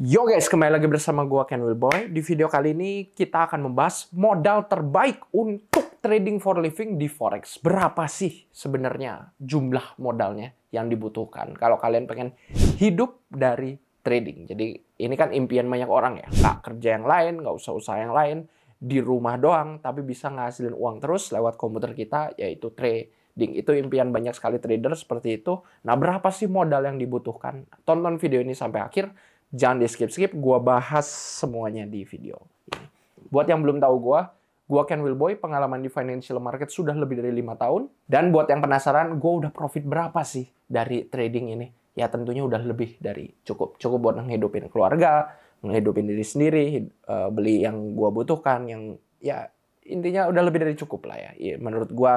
Yo guys, kembali lagi bersama gua Ken Wilboy. Di video kali ini kita akan membahas modal terbaik untuk trading for living di Forex. Berapa sih sebenarnya jumlah modalnya yang dibutuhkan kalau kalian pengen hidup dari trading. Jadi ini kan impian banyak orang ya. Nggak kerja yang lain, nggak usah usaha yang lain, di rumah doang, tapi bisa ngasilin uang terus lewat komputer kita, yaitu trading. Itu impian banyak sekali trader seperti itu. Nah, berapa sih modal yang dibutuhkan? Tonton video ini sampai akhir. Jangan di skip-skip, gue bahas semuanya di video ini. Buat yang belum tahu gue Ken Wilboy, pengalaman di financial market sudah lebih dari 5 tahun. Dan buat yang penasaran, gue udah profit berapa sih dari trading ini? Ya tentunya udah lebih dari cukup. Cukup buat menghidupin keluarga, menghidupin diri sendiri, beli yang gue butuhkan, yang ya intinya udah lebih dari cukup lah ya. Menurut gue,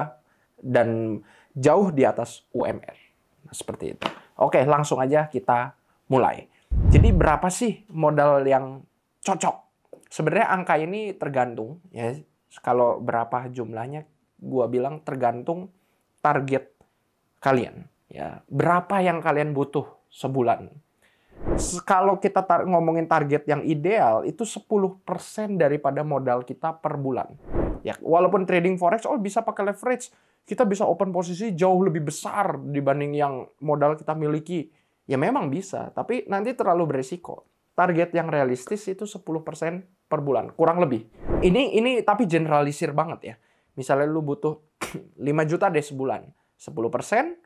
dan jauh di atas UMR. Nah, seperti itu. Oke, langsung aja kita mulai. Jadi berapa sih modal yang cocok? Sebenarnya angka ini tergantung ya. Kalau berapa jumlahnya, gua bilang tergantung target kalian. Ya, berapa yang kalian butuh sebulan? Kalau kita ngomongin target yang ideal, itu 10% daripada modal kita per bulan. Ya, walaupun trading forex, bisa pakai leverage, kita bisa open posisi jauh lebih besar dibanding yang modal kita miliki. Ya memang bisa, tapi nanti terlalu beresiko. Target yang realistis itu 10% per bulan, kurang lebih. Ini tapi generalisir banget ya. Misalnya lu butuh 5 juta deh sebulan. 10%,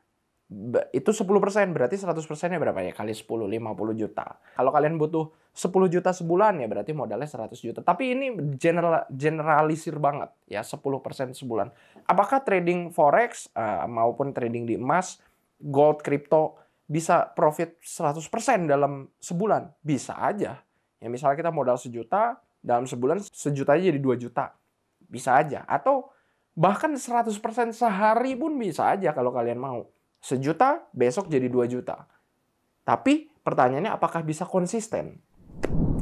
itu 10%, berarti 100%-nya berapa ya? Kali 10, 50 juta. Kalau kalian butuh 10 juta sebulan, ya berarti modalnya 100 juta. Tapi ini generalisir banget ya, 10% sebulan. Apakah trading forex maupun trading di emas, gold, crypto, bisa profit 100% dalam sebulan? Bisa aja. Ya misalnya kita modal 1 juta, dalam sebulan 1 juta aja jadi 2 juta. Bisa aja. Atau bahkan 100% sehari pun bisa aja kalau kalian mau. 1 juta, besok jadi 2 juta. Tapi pertanyaannya apakah bisa konsisten?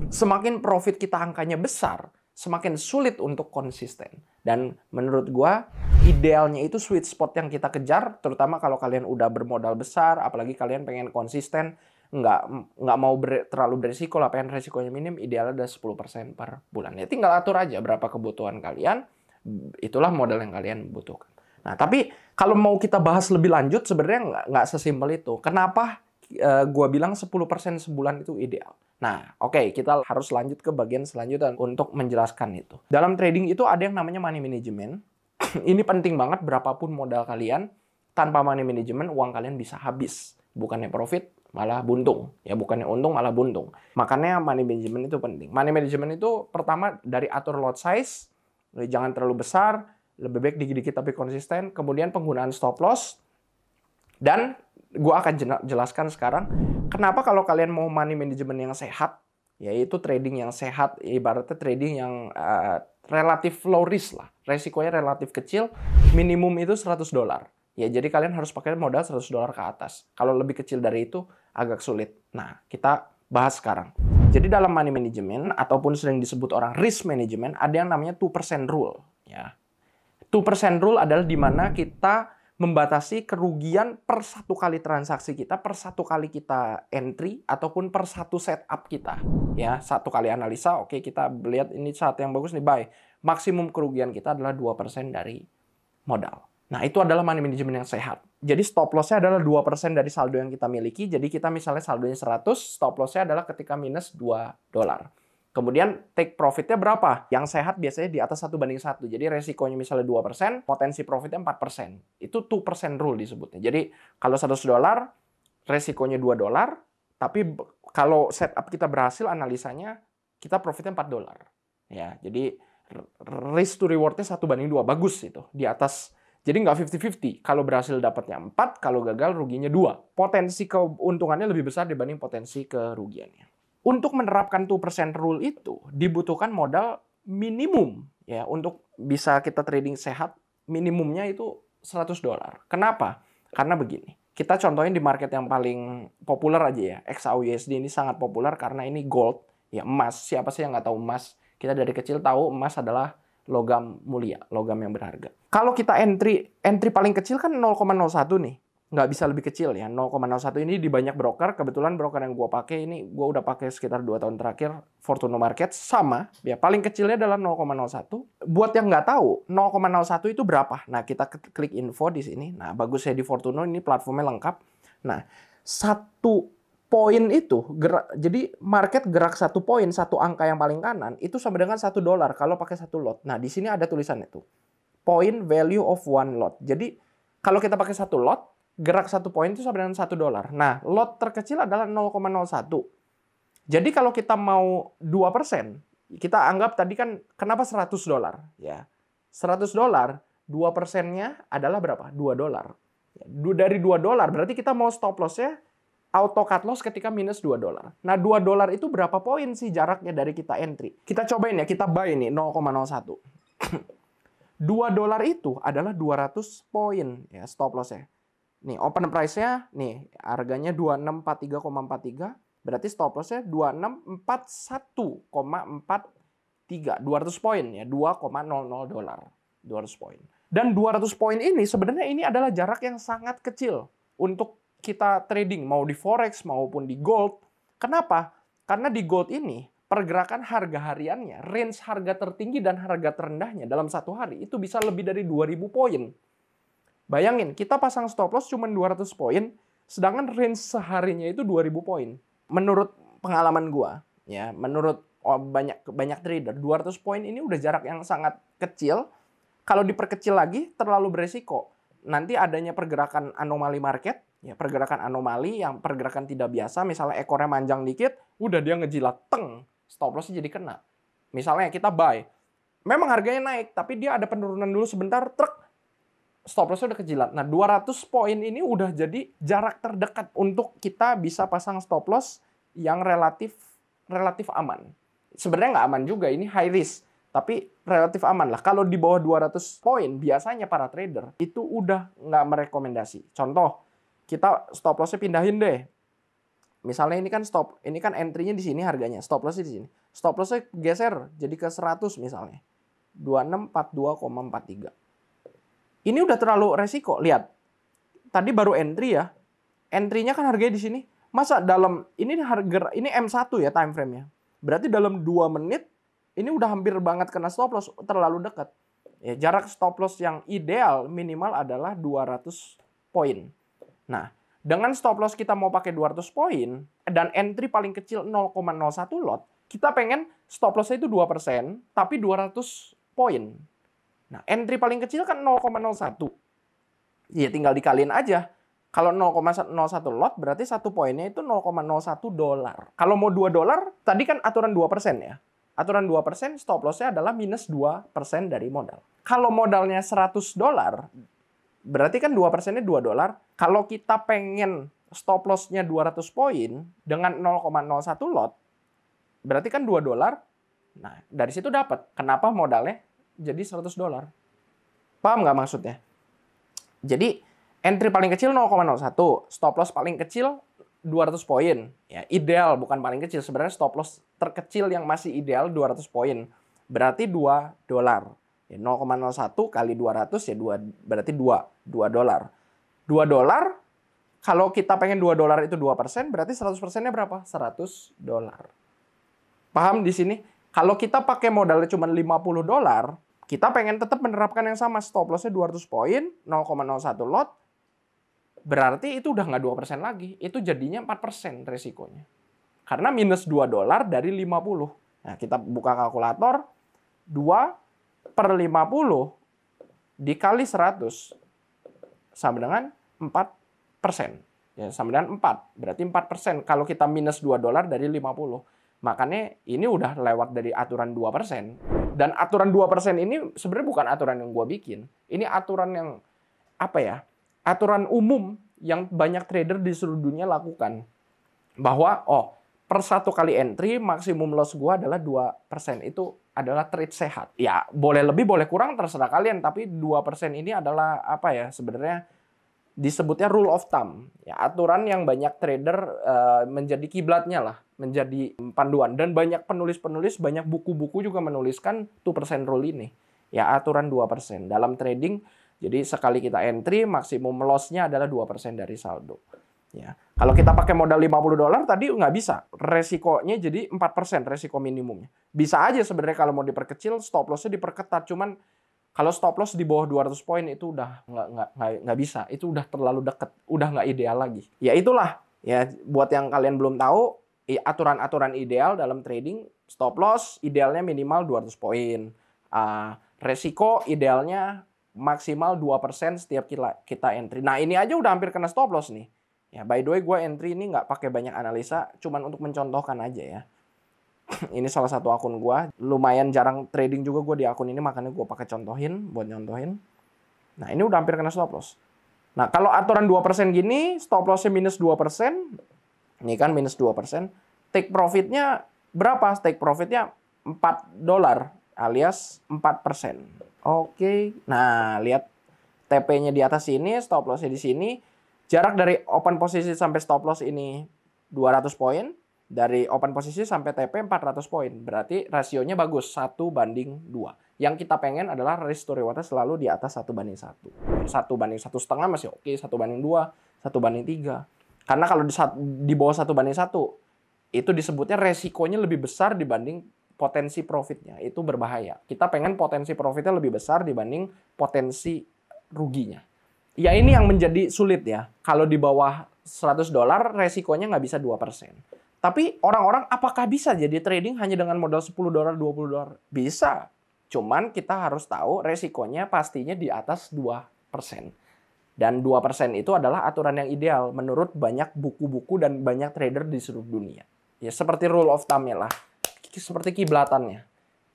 Semakin profit kita angkanya besar, semakin sulit untuk konsisten. Dan menurut gua, idealnya itu sweet spot yang kita kejar, terutama kalau kalian udah bermodal besar, apalagi kalian pengen konsisten, nggak mau terlalu beresiko lah, pengen resikonya minim, idealnya ada 10% per bulan. Ya tinggal atur aja berapa kebutuhan kalian, itulah modal yang kalian butuhkan. Nah, tapi kalau mau kita bahas lebih lanjut, sebenarnya nggak sesimpel itu. Kenapa gua bilang 10% sebulan itu ideal? Nah, oke, kita harus lanjut ke bagian selanjutnya untuk menjelaskan itu. Dalam trading itu ada yang namanya money management. Ini penting banget, berapapun modal kalian, tanpa money management, uang kalian bisa habis. Bukannya profit, malah buntung. Ya, bukannya untung, malah buntung. Makanya money management itu penting. Money management itu pertama dari atur lot size, jangan terlalu besar, lebih baik dikit-dikit tapi konsisten. Kemudian penggunaan stop loss. Dan gue akan jelaskan sekarang kenapa kalau kalian mau money management yang sehat, yaitu trading yang sehat, ibaratnya trading yang relatif low risk lah, resikonya relatif kecil, minimum itu $100. Ya, jadi kalian harus pakai modal $100 ke atas. Kalau lebih kecil dari itu agak sulit. Nah, kita bahas sekarang. Jadi dalam money management ataupun sering disebut orang risk management, ada yang namanya 2% rule. Ya, 2% rule adalah di mana kita membatasi kerugian per satu kali transaksi kita, per satu kali kita entry, ataupun per satu setup kita. Ya, satu kali analisa, oke, kita lihat ini saat yang bagus nih, buy. Maksimum kerugian kita adalah 2% dari modal. Nah, itu adalah money management yang sehat. Jadi stop loss-nya adalah 2% dari saldo yang kita miliki. Jadi kita misalnya saldonya 100, stop loss-nya adalah ketika minus $2. Kemudian take profit-nya berapa? Yang sehat biasanya di atas 1:1. Jadi resikonya misalnya 2%, potensi profitnya 4%. Itu 2% rule disebutnya. Jadi kalau $100, resikonya $2, tapi kalau setup kita berhasil, analisanya kita profitnya $4. Ya, jadi risk to reward-nya 1:2. Bagus itu. Di atas. Jadi nggak 50-50. Kalau berhasil dapatnya 4, kalau gagal ruginya 2. Potensi keuntungannya lebih besar dibanding potensi kerugiannya. Untuk menerapkan 2% rule itu dibutuhkan modal minimum ya, untuk bisa kita trading sehat, minimumnya itu $100. Kenapa? Karena begini. Kita contohin di market yang paling populer aja ya. XAUUSD ini sangat populer karena ini gold, ya emas. Siapa sih yang nggak tahu emas? Kita dari kecil tahu emas adalah logam mulia, logam yang berharga. Kalau kita entry paling kecil kan 0,01 nih. nggak bisa lebih kecil ya. 0,01 ini di banyak broker. Kebetulan broker yang gue pakai ini, gue udah pakai sekitar 2 tahun terakhir, Fortuno Markets, sama. Ya, paling kecilnya adalah 0,01. Buat yang nggak tahu, 0,01 itu berapa? Nah, kita klik info di sini. Nah, bagus ya di Fortuno, ini platformnya lengkap. Nah, 1 poin itu, jadi market gerak 1 poin, 1 angka yang paling kanan, itu sama dengan $1 kalau pakai 1 lot. Nah, di sini ada tulisannya tuh. Point value of 1 lot. Jadi, kalau kita pakai 1 lot, gerak 1 poin itu sama dengan $1. Nah, lot terkecil adalah 0,01. Jadi kalau kita mau 2%, kita anggap tadi kan kenapa $100? Ya, $100, 2%-nya adalah berapa? $2. Dari $2 berarti kita mau stop loss-nya auto cut loss ketika minus $2. Nah, $2 itu berapa poin sih jaraknya dari kita entry? Kita cobain ya, kita buy nih 0,01. $2 itu adalah 200 poin ya stop loss-nya. Nih, open price-nya, nih, harganya 2643,43. Berarti stop loss-nya 2641,43. 200 poin ya, $2,00. 200 poin. Dan 200 poin ini sebenarnya ini adalah jarak yang sangat kecil untuk kita trading, mau di forex maupun di gold. Kenapa? Karena di gold ini, pergerakan harga hariannya, range harga tertinggi dan harga terendahnya dalam 1 hari itu bisa lebih dari 2000 poin. Bayangin, kita pasang stop loss cuma 200 poin, sedangkan range seharinya itu 2000 poin. Menurut pengalaman gua, ya, menurut banyak trader, 200 poin ini udah jarak yang sangat kecil. Kalau diperkecil lagi, terlalu beresiko. Nanti adanya pergerakan anomali market, ya, pergerakan anomali yang pergerakan tidak biasa, misalnya ekornya manjang dikit, udah dia ngejilat, teng, stop loss-nya jadi kena. Misalnya kita buy, memang harganya naik, tapi dia ada penurunan dulu sebentar, truk, stop loss-nya udah kejilat. Nah, 200 poin ini udah jadi jarak terdekat untuk kita bisa pasang stop loss yang relatif aman. Sebenarnya nggak aman juga, ini high risk. Tapi relatif aman lah. Kalau di bawah 200 poin, biasanya para trader itu udah nggak merekomendasi. Contoh, kita stop loss-nya pindahin deh. Misalnya ini kan entry-nya di sini harganya, stop loss-nya di sini. Stop loss-nya geser jadi ke 100 misalnya. 2642,43. Ini udah terlalu resiko. Lihat. Tadi baru entry ya. Entry-nya kan harganya di sini. Masa ini M1 ya time frame-nya. Berarti dalam 2 menit ini udah hampir banget kena stop loss, terlalu dekat. Ya, jarak stop loss yang ideal minimal adalah 200 poin. Nah, dengan stop loss kita mau pakai 200 poin dan entry paling kecil 0,01 lot, kita pengen stop loss-nya itu 2%, tapi 200 poin. Nah, entry paling kecil kan 0,01. Ya, tinggal dikaliin aja. Kalau 0,01 lot, berarti 1 poinnya itu $0,01. Kalau mau $2, tadi kan aturan 2% ya. Aturan 2%, stop loss-nya adalah minus 2% dari modal. Kalau modalnya $100, berarti kan 2%-nya $2. Kalau kita pengen stop loss-nya 200 poin dengan 0,01 lot, berarti kan $2. Nah, dari situ dapat. Kenapa modalnya jadi $100? Paham nggak maksudnya? Jadi, entry paling kecil 0,01. Stop loss paling kecil 200 poin. Ya, ideal, bukan paling kecil. Sebenarnya stop loss terkecil yang masih ideal 200 poin. Berarti $2. Ya, 0,01 kali 200 ya berarti $2. $2, kalau kita pengen $2 itu 2%, berarti 100%-nya berapa? $100. Paham di sini? Kalau kita pakai modalnya cuma $50, kita pengen tetap menerapkan yang sama. Stop loss-nya 200 poin, 0,01 lot, berarti itu udah nggak 2% lagi. Itu jadinya 4% resikonya. Karena minus $2 dari 50. Nah, kita buka kalkulator. 2/50 dikali 100 sama dengan 4%. Ya, sama dengan 4. Berarti 4%. Kalau kita minus $2 dari 50. Makanya ini udah lewat dari aturan 2%. Dan aturan 2% ini sebenarnya bukan aturan yang gue bikin. Ini aturan yang, aturan umum yang banyak trader di seluruh dunia lakukan. Bahwa, per 1 kali entry, maksimum loss gue adalah 2%. Itu adalah trade sehat. Ya, boleh lebih, boleh kurang, terserah kalian. Tapi 2% ini adalah, sebenarnya disebutnya rule of thumb. Ya, aturan yang banyak trader menjadi kiblatnya lah. Menjadi panduan. Dan banyak penulis-penulis, banyak buku-buku juga menuliskan 2% rule ini. Ya, aturan 2%. Dalam trading, Jadi sekali kita entry, maksimum loss-nya adalah 2% dari saldo. Ya. Kalau kita pakai modal $50 tadi nggak bisa. Resikonya jadi 4% resiko minimumnya. Bisa aja sebenarnya kalau mau diperkecil, stop loss-nya diperketat. Cuman kalau stop loss di bawah 200 poin itu udah nggak bisa. Itu udah terlalu dekat. Udah nggak ideal lagi. Ya itulah. Ya, buat yang kalian belum tahu, aturan-aturan ideal dalam trading, stop loss idealnya minimal 200 poin. Resiko idealnya maksimal 2% setiap kita entry. Nah, ini aja udah hampir kena stop loss nih. Ya, by the way, gue entry ini nggak pakai banyak analisa, cuman untuk mencontohkan aja ya. Ini salah satu akun gue. Lumayan jarang trading juga gue di akun ini, makanya gue pakai contohin, buat nyontohin. Nah, ini udah hampir kena stop loss. Nah, kalau aturan 2% gini, stop loss-nya minus 2%. Ini kan minus 2%. Take profit-nya berapa? Take profit-nya $4 alias 4%. Oke, nah lihat TP-nya di atas sini, stop loss-nya di sini. Jarak dari open posisi sampai stop loss ini 200 poin. Dari open posisi sampai TP 400 poin. Berarti rasionya bagus, 1:2. Yang kita pengen adalah risk to reward-nya selalu di atas 1:1. 1:1,5 masih oke, 1:2, 1:3. Karena kalau di bawah 1:1, itu disebutnya resikonya lebih besar dibanding potensi profitnya. Itu berbahaya. Kita pengen potensi profitnya lebih besar dibanding potensi ruginya. Ya ini yang menjadi sulit ya. Kalau di bawah $100 resikonya nggak bisa 2%. Tapi orang-orang apakah bisa jadi trading hanya dengan modal $10, $20? Bisa. Cuman kita harus tahu resikonya pastinya di atas 2%. Dan 2% itu adalah aturan yang ideal menurut banyak buku-buku dan banyak trader di seluruh dunia. Ya seperti rule of thumb-nya lah. Seperti kiblatannya.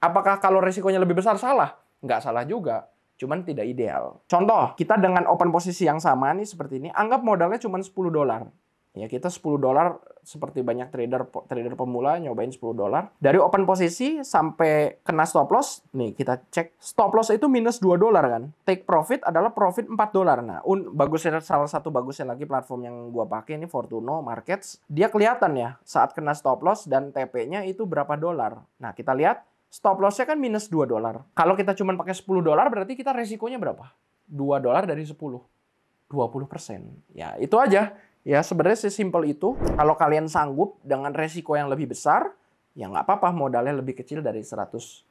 Apakah kalau risikonya lebih besar salah? Nggak salah juga, cuman tidak ideal. Contoh, kita dengan open posisi yang sama nih seperti ini, anggap modalnya cuma $10. Ya, kita $10 seperti banyak trader pemula nyobain $10. Dari open posisi sampai kena stop loss, nih kita cek stop loss itu minus $2 kan. Take profit adalah profit $4. Nah, bagusnya salah satu bagusnya lagi platform yang gua pakai ini Fortuno Markets, dia kelihatan ya saat kena stop loss dan TP-nya itu berapa dolar. Nah, kita lihat stop loss-nya kan minus $2. Kalau kita cuma pakai $10 berarti kita resikonya berapa? $2 dari 10. 20%. Ya, itu aja. Ya, sebenarnya sesimpel itu. Kalau kalian sanggup dengan resiko yang lebih besar, ya nggak apa-apa modalnya lebih kecil dari $100.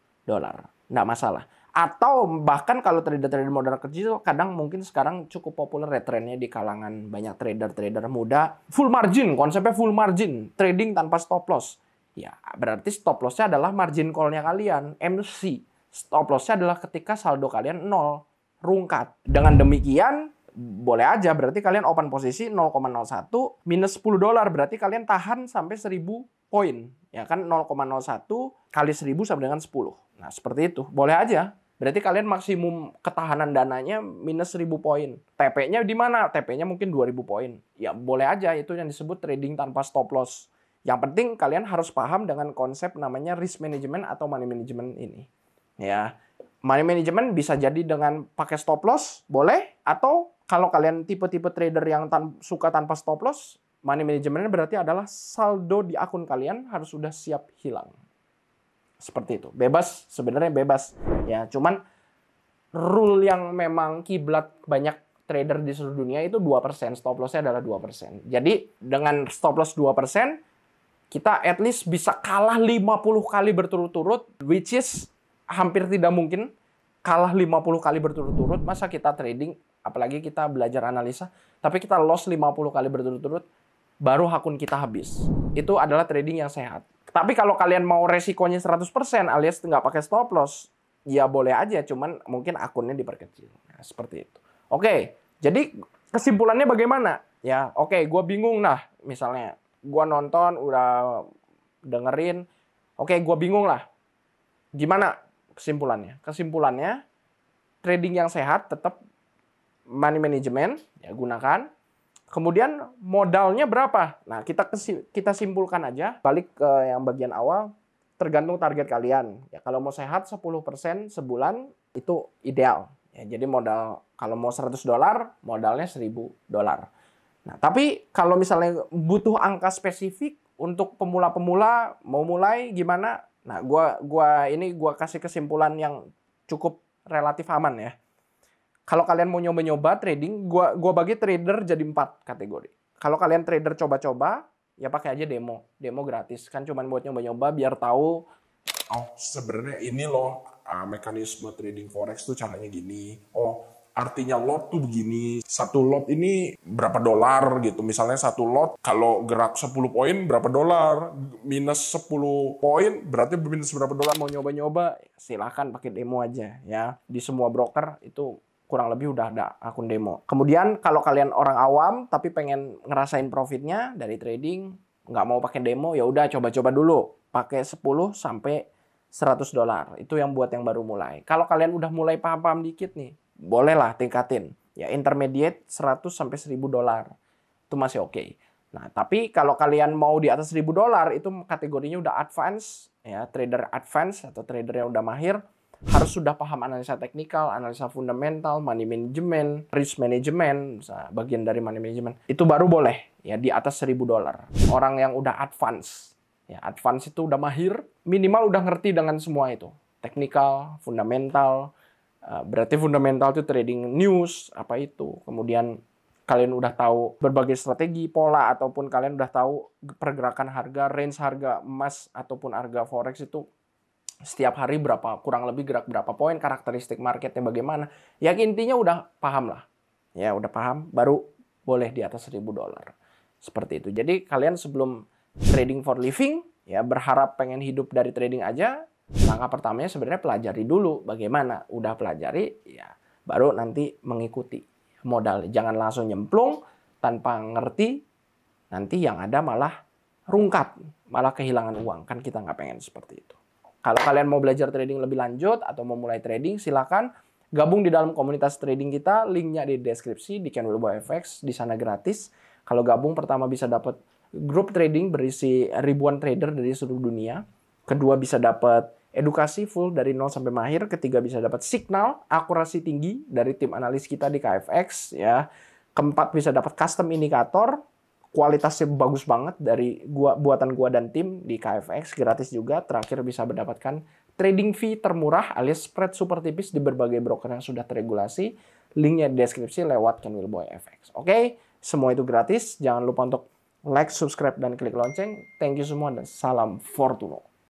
Nggak masalah. Atau bahkan kalau trader-trader modal kecil, kadang mungkin sekarang cukup populer ya trennya di kalangan banyak trader-trader muda. Full margin, konsepnya full margin. Trading tanpa stop loss. Ya, berarti stop loss-nya adalah margin call-nya kalian, MC. Stop loss-nya adalah ketika saldo kalian 0, rungkat. Dengan demikian, boleh aja, berarti kalian open posisi 0,01 minus $10, berarti kalian tahan sampai 1000 poin. Ya kan 0,01 kali 1000 sama dengan 10. Nah, seperti itu. Boleh aja. Berarti kalian maksimum ketahanan dananya minus 1000 poin. TP-nya di mana? TP-nya mungkin 2000 poin. Ya, boleh aja, itu yang disebut trading tanpa stop loss. Yang penting kalian harus paham dengan konsep namanya risk management atau money management ini. Ya, money management bisa jadi dengan pakai stop loss, boleh, atau kalau kalian tipe-tipe trader yang suka tanpa stop loss, money management berarti adalah saldo di akun kalian harus sudah siap hilang. Seperti itu. Bebas, sebenarnya bebas. Ya, cuman rule yang memang kiblat banyak trader di seluruh dunia itu 2%. Stop loss-nya adalah 2%. Jadi, dengan stop loss 2%, kita at least bisa kalah 50 kali berturut-turut, which is hampir tidak mungkin kalah 50 kali berturut-turut. Masa kita trading, apalagi kita belajar analisa, tapi kita loss 50 kali berturut-turut, baru akun kita habis. Itu adalah trading yang sehat. Tapi kalau kalian mau resikonya 100% alias nggak pakai stop loss, ya boleh aja, cuman mungkin akunnya diperkecil. Nah, seperti itu. Oke, jadi kesimpulannya bagaimana? Ya, oke, gue bingung nah, misalnya. Gue nonton, udah dengerin, oke, gue bingung lah. Gimana kesimpulannya? Kesimpulannya, trading yang sehat tetap money management, ya gunakan. Kemudian modalnya berapa? Nah, kita simpulkan aja, balik ke yang bagian awal, tergantung target kalian. Ya, kalau mau sehat 10% sebulan itu ideal. Ya, jadi modal kalau mau $100, modalnya $1000. Nah, tapi kalau misalnya butuh angka spesifik untuk pemula-pemula mau mulai gimana? Nah, gua kasih kesimpulan yang cukup relatif aman ya. Kalau kalian mau nyoba-nyoba trading, gua bagi trader jadi 4 kategori. Kalau kalian trader coba-coba, ya pakai aja demo. Demo gratis. Kan cuman buat nyoba-nyoba biar tahu. Oh, sebenarnya ini loh mekanisme trading forex tuh caranya gini. Oh, artinya lot tuh begini. Satu lot ini berapa dolar gitu. Misalnya satu lot kalau gerak 10 poin berapa dolar. Minus 10 poin berarti minus berapa dolar. Mau nyoba-nyoba, silahkan pakai demo aja ya. Di semua broker itu kurang lebih udah ada akun demo. Kemudian kalau kalian orang awam tapi pengen ngerasain profitnya dari trading, nggak mau pakai demo, ya udah coba-coba dulu. Pakai 10 sampai $100. Itu yang buat yang baru mulai. Kalau kalian udah mulai paham-paham dikit nih, bolehlah tingkatin. Ya intermediate 100 sampai $1000. Itu masih oke. Nah, tapi kalau kalian mau di atas $1000 itu kategorinya udah advance, ya, trader advance atau trader yang udah mahir, harus sudah paham analisa teknikal, analisa fundamental, money management, risk management, bagian dari money management. Itu baru boleh ya di atas $1000. Orang yang udah advance, ya advance itu udah mahir, minimal udah ngerti dengan semua itu. Teknikal, fundamental, berarti fundamental itu trading news, apa itu. Kemudian kalian udah tahu berbagai strategi, pola, ataupun kalian udah tahu pergerakan harga, range harga emas ataupun harga forex itu setiap hari berapa, kurang lebih gerak berapa poin, karakteristik marketnya bagaimana. Ya intinya udah paham lah. Ya udah paham, baru boleh di atas $1000. Seperti itu. Jadi kalian sebelum trading for living, ya berharap pengen hidup dari trading aja, langkah pertamanya sebenarnya pelajari dulu bagaimana. Udah pelajari, ya baru nanti mengikuti modal. Jangan langsung nyemplung tanpa ngerti, nanti yang ada malah rungkat, malah kehilangan uang. Kan kita nggak pengen seperti itu. Kalau kalian mau belajar trading lebih lanjut atau mau mulai trading, silakan gabung di dalam komunitas trading kita. Linknya di deskripsi di Ken Wilboy FX. Di sana gratis. Kalau gabung pertama bisa dapat grup trading berisi ribuan trader dari seluruh dunia. Kedua bisa dapat edukasi full dari nol sampai mahir. Ketiga bisa dapat signal akurasi tinggi dari tim analis kita di KFX. Ya. Keempat bisa dapat custom indikator. Kualitasnya bagus banget dari buatan gua dan tim di KFX, gratis juga. Terakhir bisa mendapatkan trading fee termurah alias spread super tipis di berbagai broker yang sudah terregulasi. Linknya di deskripsi lewat Ken Wilboy FX. Oke, semua itu gratis. Jangan lupa untuk like, subscribe, dan klik lonceng. Thank you semua dan salam Fortuno.